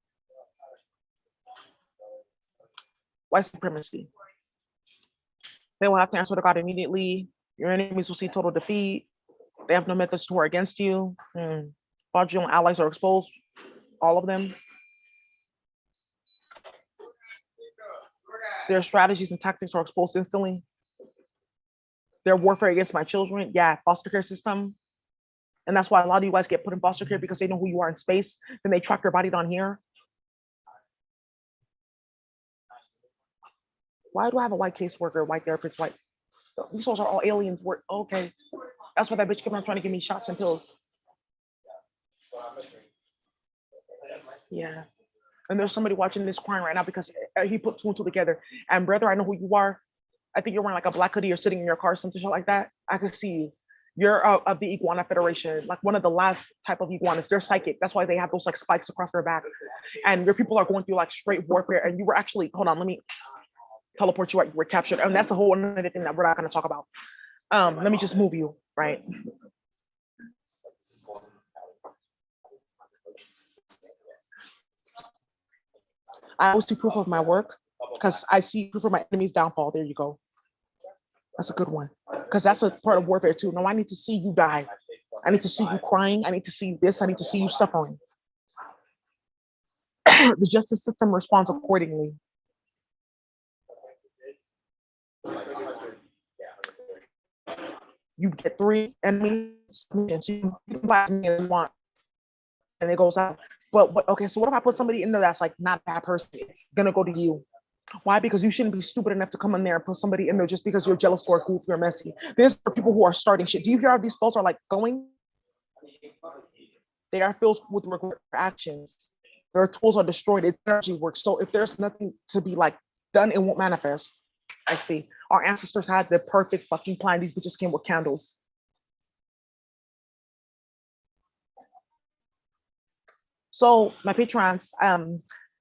white supremacy? They will have to answer to God immediately. Your enemies will see total defeat. They have no methods to war against you. Fraudulent allies are exposed, all of them. Their strategies and tactics are exposed instantly. Their warfare against my children, yeah, foster care system. And that's why a lot of you guys get put in foster care because they know who you are in space. Then they track your body down here. Why do I have a white caseworker, white therapist, white? These souls are all aliens. Okay. That's why that bitch kept on trying to give me shots and pills. Yeah. And there's somebody watching this crying right now because he put two and two together. And brother, I know who you are. I think you're wearing like a black hoodie or sitting in your car, something like that. I can see you. You're of the Iguana Federation, like one of the last type of iguanas. They're psychic. That's why they have those like spikes across their back. And your people are going through like straight warfare. And you were actually, hold on, let me teleport you right. You were captured. And that's a whole other thing that we're not going to talk about. Let me just move you, right? I always do proof of my work because I see proof of my enemy's downfall. There you go. That's a good one. Because that's a part of warfare too. No, I need to see you die. I need to see you crying. I need to see you this. I need to see you suffering. The justice system responds accordingly. You get 3 enemies, you can blast me and want, and it goes out. But okay, so what if I put somebody in there that's like not that person? It's gonna go to you. Why? Because you shouldn't be stupid enough to come in there and put somebody in there just because you're jealous or cool, you're messy. There's people who are starting shit. Do you hear how these spells are like going? They are filled with regret for actions. Their tools are destroyed. It's energy work. So if there's nothing to be like done, it won't manifest. I see. Our ancestors had the perfect fucking plan. These bitches came with candles. So my patrons,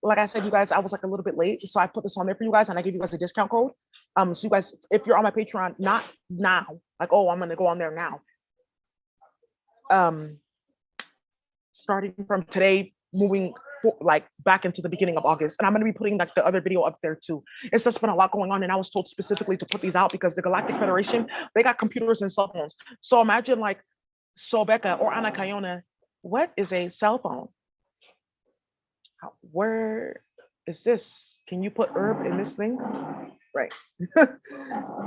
like I said, you guys, I was like a little bit late, so I put this on there for you guys, and I gave you guys a discount code. So you guys, if you're on my Patreon, not now, like, oh, I'm gonna go on there now. Starting from today, moving like back into the beginning of August. And I'm going to be putting like the other video up there too. It's just been a lot going on. And I was told specifically to put these out because the Galactic Federation, they got computers and cell phones. So imagine like Sobeka or Ana Kayona, what is a cell phone? Where is this? Can you put herb in this thing? Right.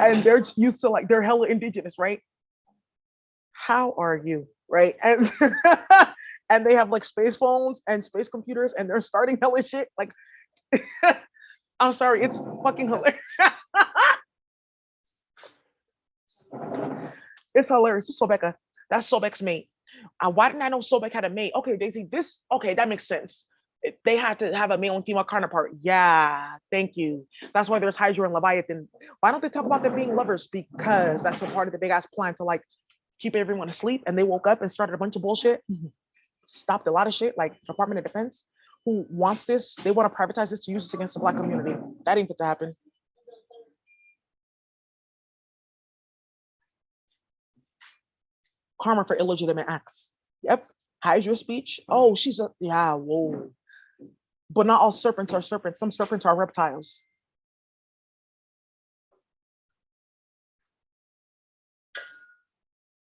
And they're used to like, they're hella indigenous, right? How are you? Right. And and they have like space phones and space computers and they're starting hella shit. Like, I'm sorry, it's fucking hilarious. It's hilarious. It's Sobeka. That's Sobek's mate. Why didn't I know Sobek had a mate? Okay, Daisy, okay, that makes sense. They had to have a male and female counterpart. Yeah, thank you. That's why there's Hydra and Leviathan. Why don't they talk about them being lovers? Because that's a part of the big ass plan to like keep everyone asleep. And they woke up and started a bunch of bullshit. Stopped a lot of shit, like Department of Defense, who wants this. They want to privatize this to use this against the Black community. That ain't fit to happen. Karma for illegitimate acts. Yep. Hydra speech. Oh, she's a, yeah, whoa. But not all serpents are serpents. Some serpents are reptiles.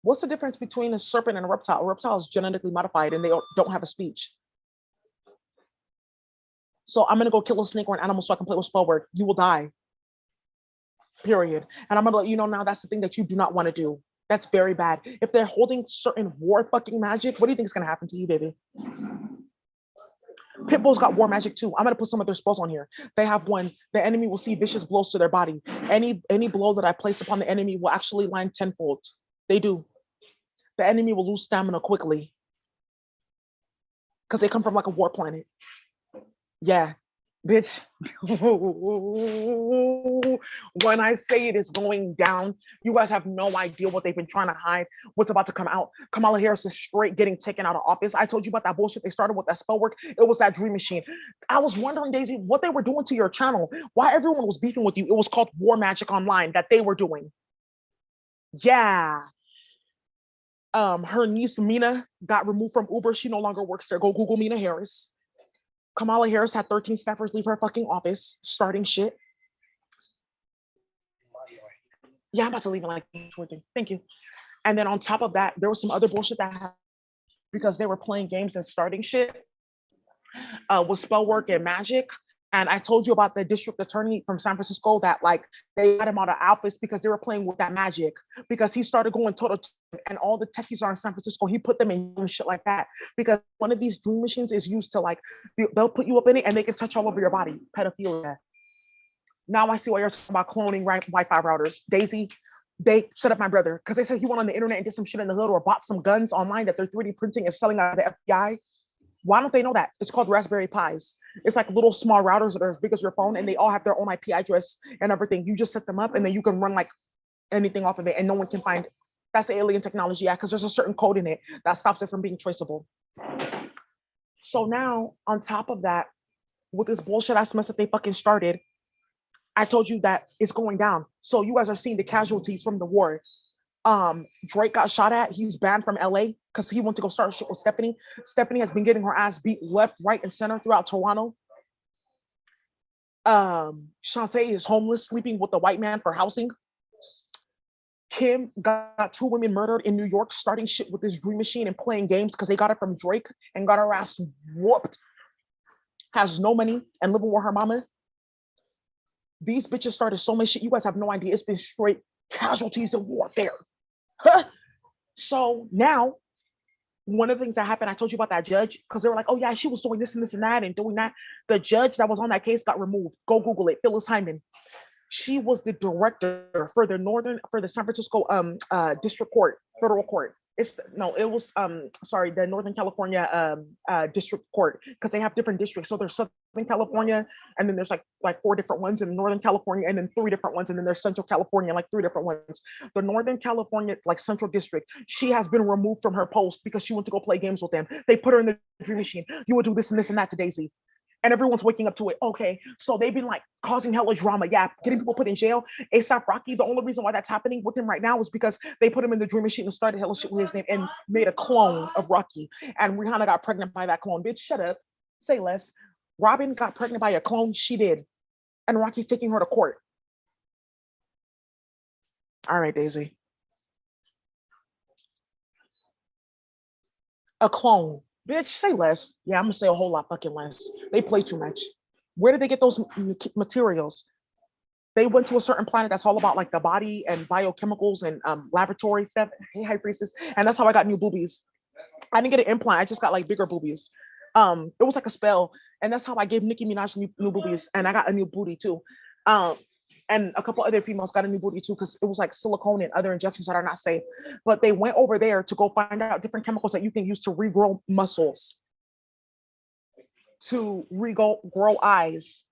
What's the difference between a serpent and a reptile? A reptile is genetically modified and they don't have a speech. So I'm gonna go kill a snake or an animal so I can play with spell work. You will die. Period. And I'm gonna let you know now that's the thing that you do not want to do. That's very bad. If they're holding certain war fucking magic, what do you think is gonna happen to you, baby? Pitbull's got war magic too. I'm gonna put some of their spells on here. They have one. The enemy will see vicious blows to their body. Any blow that I place upon the enemy will actually land tenfold. They do. The enemy will lose stamina quickly because they come from like a war planet. Yeah, bitch. When I say it is going down, you guys have no idea what they've been trying to hide, what's about to come out. Kamala Harris is straight getting taken out of office. I told you about that bullshit they started with that spell work. It was that dream machine. I was wondering, Daisy, what they were doing to your channel, why everyone was beefing with you. It was called War Magic Online that they were doing. Yeah. Her niece Mina got removed from Uber. She no longer works there. Go Google Mina Harris. Kamala Harris had 13 staffers leave her fucking office, starting shit. Yeah, I'm about to leave in like 20. Thank you. And then on top of that, there was some other bullshit that happened because they were playing games and starting shit with spell work and magic. And I told you about the district attorney from San Francisco that like they got him out of office because they were playing with that magic because he started going total and all the techies are in San Francisco. He put them in and shit like that because one of these dream machines is used to like, they'll put you up in it and they can touch all over your body. Pedophilia. Now I see why you're talking about cloning Wi-Fi routers. Daisy, they set up my brother because they said he went on the internet and did some shit in the hood or bought some guns online that they're 3D printing and selling out of the FBI. Why don't they know that? It's called Raspberry Pis. It's like little small routers that are as big as your phone and they all have their own IP address and everything. You just set them up and then you can run like anything off of it and no one can find it. That's the alien technology act because there's a certain code in it that stops it from being traceable. So now on top of that, with this bullshit ass mess that they fucking started, I told you that it's going down. So you guys are seeing the casualties from the war. Drake got shot at. He's banned from LA because he went to go start shit with Stephanie. Stephanie has been getting her ass beat left, right, and center throughout Toronto. Shantae is homeless, sleeping with the white man for housing. Kim got 2 women murdered in New York, starting shit with this dream machine and playing games because they got it from Drake and got her ass whooped. Has no money and living with her mama. These bitches started so much shit. You guys have no idea. It's been straight casualties of warfare. Huh? So now, one of the things that happened, I told you about that judge, because they were like, oh yeah, she was doing this and this and that and doing that. The judge that was on that case got removed. Go Google it, Phyllis Hyman. She was the director for the San Francisco District Court, federal court. It was the Northern California District Court, because they have different districts. So there's Southern California, and then there's like 4 different ones in Northern California, and then 3 different ones, and then there's Central California, like 3 different ones. The Northern California, like Central District, she has been removed from her post because she went to go play games with them. They put her in the dream machine. You would do this and this and that to Daisy. And everyone's waking up to it. Okay, so they've been like causing hella drama. Yeah, getting people put in jail. ASAP Rocky, the only reason why that's happening with him right now is because they put him in the dream machine and started hella shit with his name and made a clone of Rocky. And Rihanna got pregnant by that clone. Bitch, shut up. Say less. Robin got pregnant by a clone. She did. And Rocky's taking her to court. All right, Daisy. A clone. Bitch, say less. Yeah, I'm gonna say a whole lot fucking less. They play too much. Where did they get those materials? They went to a certain planet that's all about like the body and biochemicals and laboratory stuff. Hey, high priestess. And that's how I got new boobies. I didn't get an implant. I just got like bigger boobies. It was like a spell. And that's how I gave Nicki Minaj new boobies. And I got a new booty too. And a couple other females got a new booty too, because it was like silicone and other injections that are not safe. But they went over there to go find out different chemicals that you can use to regrow muscles, to regrow eyes.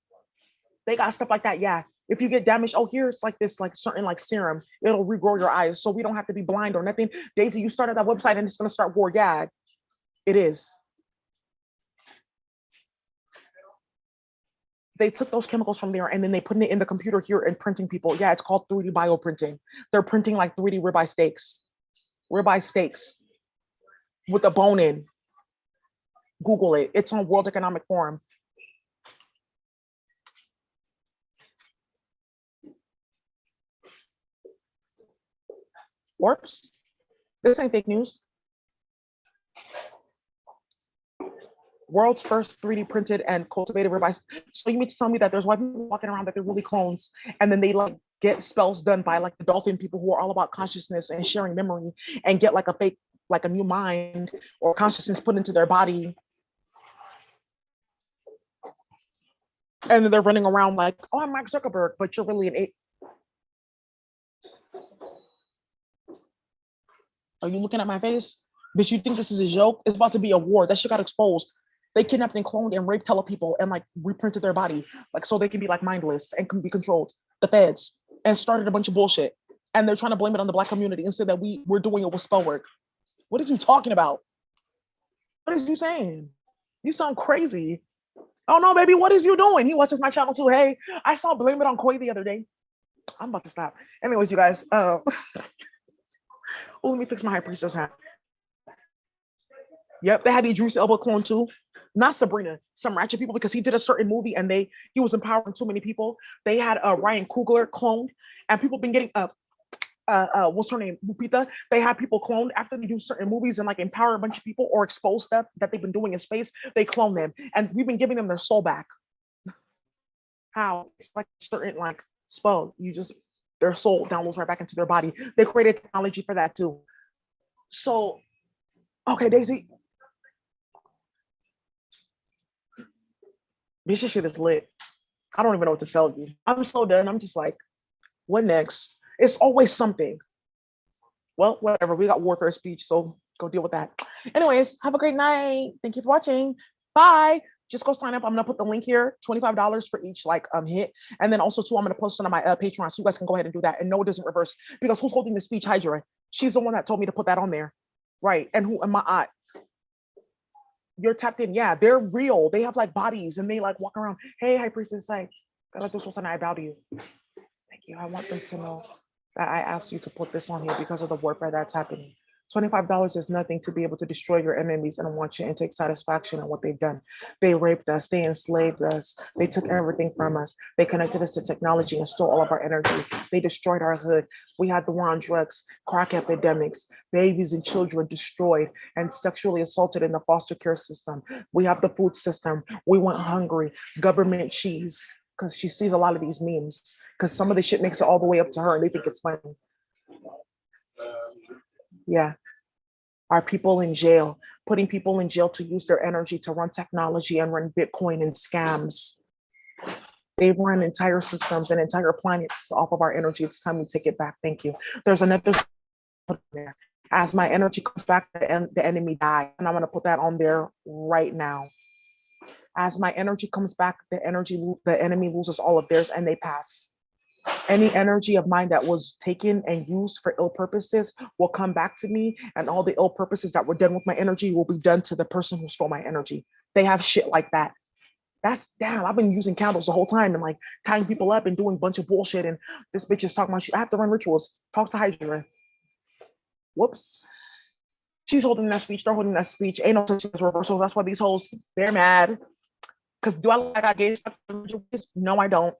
They got stuff like that. Yeah. If you get damaged, oh, here it's like this, like certain like serum, it'll regrow your eyes. So we don't have to be blind or nothing. Daisy, you started that website and it's gonna start war. Yeah, it is. They took those chemicals from there and then they put it in the computer here and printing people. Yeah, it's called 3D bioprinting. They're printing like 3D ribeye steaks with a bone in. Google it. It's on World Economic Forum. Warps. This ain't fake news. World's first 3D printed and cultivated ribeye. So you mean to tell me that there's white people walking around that they're really clones, and then they like get spells done by like the dolphin people who are all about consciousness and sharing memory, and get like a fake, like a new mind or consciousness put into their body, and then they're running around like, oh, I'm Mark Zuckerberg, but you're really an ape. Are you looking at my face? Bitch, you think this is a joke? It's about to be a war. That shit got exposed. They kidnapped and cloned and raped hella people and like reprinted their body, like so they can be like mindless and can be controlled. The feds, and started a bunch of bullshit. And they're trying to blame it on the Black community and say that we're doing it with spell work. What are you talking about? What is you saying? You sound crazy. Oh no, baby, what is you doing? He watches my channel too. Hey, I saw Blame It on Quay the other day. I'm about to stop. Anyways, you guys, oh, let me fix my high priestess hat. Yep, they had the Idris Elba clone too. Not Sabrina, some ratchet people, because he did a certain movie and he was empowering too many people. They had Ryan Coogler cloned, and people been getting what's her name, Lupita. They have people cloned after they do certain movies and like empower a bunch of people or expose stuff that they've been doing in space. They clone them, and we've been giving them their soul back. How? It's like a certain like spell. You just, their soul downloads right back into their body. They created technology for that too. So, okay, Daisy. This shit is lit. I don't even know what to tell you. I'm so done. I'm just like, what next? It's always something. Well, whatever. We got warfare speech, so go deal with that. Anyways, have a great night. Thank you for watching. Bye. Just go sign up. I'm gonna put the link here. $25 for each like hit, and then also too, I'm gonna post it on my Patreon, so you guys can go ahead and do that. And no, it doesn't reverse, because who's holding the speech? Hydra. She's the one that told me to put that on there, right? And who am I? You're tapped in. Yeah, they're real. They have like bodies and they like walk around. Hey, high priestess, like, this was an I bow to you. Thank you. I want them to know that I asked you to put this on here because of the warfare that's happening. $25 is nothing to be able to destroy your enemies and watch it and take satisfaction in what they've done. They raped us, they enslaved us, they took everything from us, they connected us to technology and stole all of our energy. They destroyed our hood. We had the war on drugs, crack epidemics, babies and children destroyed and sexually assaulted in the foster care system. We have the food system. We went hungry, government cheese, because she sees a lot of these memes, because some of the shit makes it all the way up to her and they think it's funny. Yeah. Are people in jail, putting people in jail to use their energy to run technology and run Bitcoin and scams. They've run entire systems and entire planets off of our energy. It's time we take it back. Thank you. There's another there. As my energy comes back, the enemy dies. And I'm going to put that on there right now. As my energy comes back, the enemy loses all of theirs and they pass. Any energy of mine that was taken and used for ill purposes will come back to me, and all the ill purposes that were done with my energy will be done to the person who stole my energy. They have shit like that. That's damn. I've been using candles the whole time and like tying people up and doing a bunch of bullshit. And this bitch is talking about shit. I have to run rituals. Talk to Hydra. Whoops. She's holding that speech. They're holding that speech. Ain't no such thing as reversals. That's why these hoes, they're mad. Because do I like I gave structured images? No, I don't.